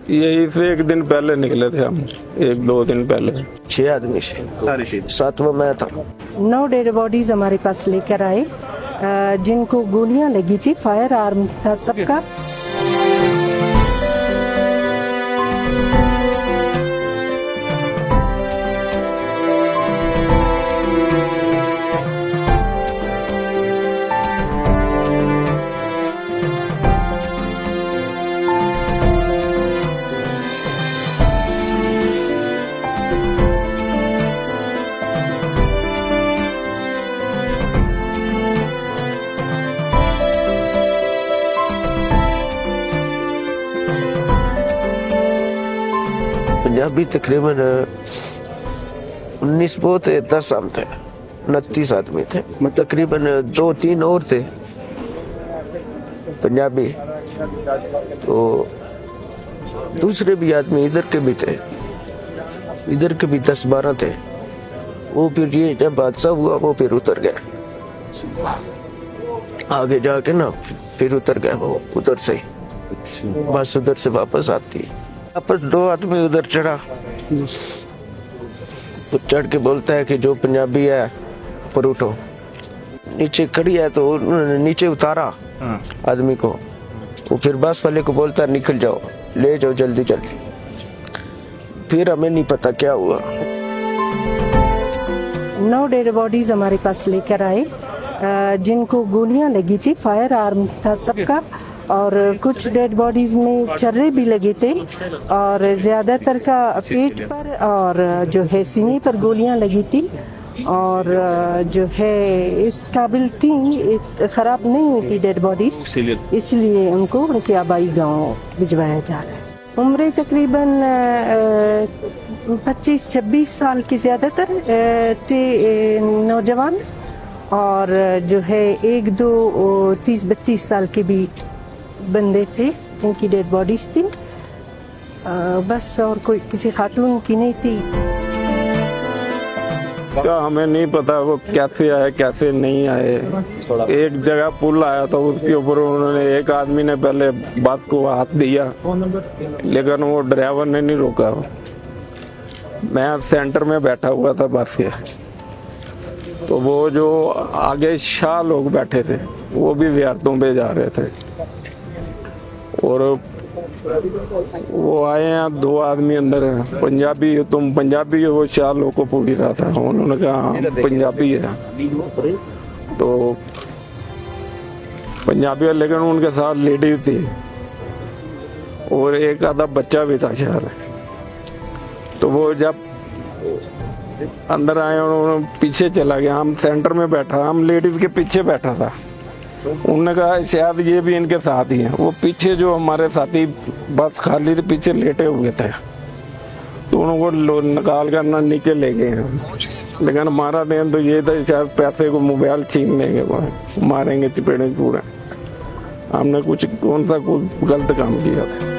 यही से एक दिन पहले निकले थे हम, 1-2 दिन पहले। 6 आदमी से, सारे शहीद। 7वां मैं था। 9 डेड बॉडीज हमारे पास लेकर आए, जिनको गोलियां लगी थी, फायर आर्म था सबका। पंजाबी तकरीबन 19 वो थे, 10 हम थे, 29 आदमी थे। तकरीबन 2-3 और थे पंजाबी, तो दूसरे भी आदमी इधर के भी थे, इधर के भी 10-12 थे। वो फिर ये जब हादसा हुआ वो फिर उतर गए, आगे जाके ना फिर उतर गए वो उधर से, बस उधर से वापस आती। वापस 2 आदमी उधर चढ़ा, तो चढ़ के बोलता है कि जो पंजाबी है ऊपर उठो। नीचे खड़ी है तो उन्होंने नीचे उतारा आदमी को, वो फिर बस वाले को बोलता है निकल जाओ, ले जाओ जल्दी जल्दी। फिर हमें नहीं पता क्या हुआ। 9 डेड बॉडीज हमारे पास लेकर आए, जिनको गोलियां लगी थी, फायर आर्म था सबका, और कुछ डेड बॉडीज में चर्रे भी लगे थे, और ज़्यादातर का पेट पर और जो है सीने पर गोलियां लगी थी, और जो है इस काबिल थी, ख़राब नहीं हुई थी डेड बॉडीज, इसलिए उनको उनके आबाई गांव भिजवाया जा रहा है। उम्र तकरीबन 25-26 साल की ज़्यादातर थे नौजवान, और जो है 1-2 30-32 साल के भी बंदे थे जिनकी डेड बॉडीज थी, बस, और कोई किसी खातून की नहीं थी। इसका हमें नहीं पता वो कैसे आए कैसे नहीं आए। एक जगह पुल आया था, उसके ऊपर उन्होंने, एक आदमी ने पहले बस को हाथ दिया, लेकिन वो ड्राइवर ने नहीं रोका। मैं सेंटर में बैठा हुआ था बस के, तो वो जो आगे शाह लोग बैठे थे वो भी ज़ियारतों पे जा रहे थे, और वो आए हैं 2 आदमी अंदर, पंजाबी, तुम पंजाबी हो? वो शाह लोग को पूछ रहा था, उन्होंने कहा हाँ पंजाबी है, तो पंजाबी है, लेकिन उनके साथ लेडीज थी और एक आधा बच्चा भी था शायद। तो वो जब अंदर आए और पीछे चला गया, हम सेंटर में बैठा, हम लेडीज के पीछे बैठा था, उन्होंने कहा शायद ये भी इनके साथ ही है। वो पीछे जो हमारे साथी बस खाली थे, पीछे लेटे हुए थे, तो उनको निकाल कर ना नीचे ले गए हैं। लेकिन हमारा दिन तो ये था शायद पैसे को मोबाइल छीन लेंगे, वो मारेंगे चिपेड़े पूरे। हमने कुछ कौन सा कुछ गलत काम किया था।